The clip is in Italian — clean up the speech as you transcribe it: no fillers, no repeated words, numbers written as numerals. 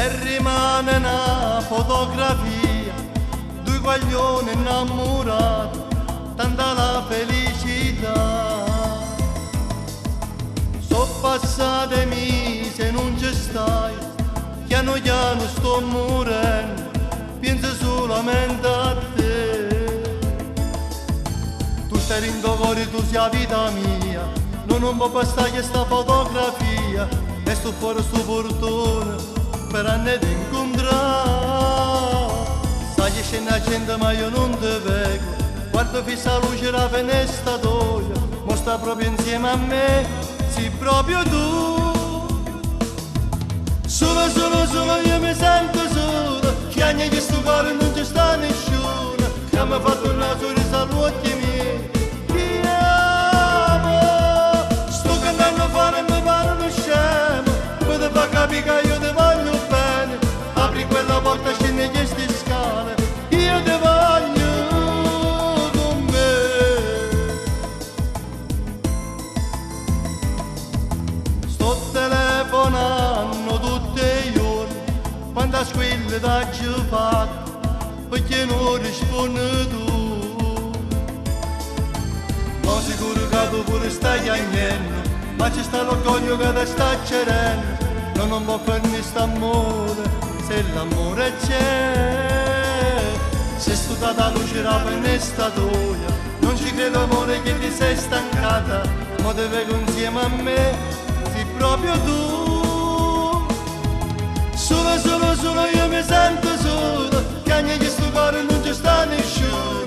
e rimane una fotografia, due guaglioni innamorati, tanta la felicità. Sono passate mesi e non ci stai, piano piano sto morendo, penso solamente a te. Tu stai ringovori, tu sei la vita mia, non può bastare questa fotografia, e sto fuori sto portone per anni di incontrare. Sai che c'è una gente ma io non te vedo, guardo fissa la luce della finestra tua, ma sta proprio insieme a me, sei proprio tu. Solo, solo, solo io mi sento solo, che anni che sto cuore non ci sta nessuno, che mi fa tornare sorriso agli occhi miei. Ti amo, sto cantando fuori e mi pare uno scemo, poi ti fa capire che io ti voglio bene, apri quella porta, scendi queste scale, io ti voglio con me. Sto telefonando tutti i giorni, quando squilli t'hai fatto, perché non rispondi tu. Ma sicuro che tu pure stai piangendo, ma ci sta l'orgoglio che ti sta cerendo, non può fermi st'amore se l'amore c'è. Se sto data luce la finestra tua, non ci credo amore che ti sei stancata, ma te vedo insieme a me, sei proprio tu. Solo, solo, solo io mi sento solo, che anche sto cuore non ci sta nessuno,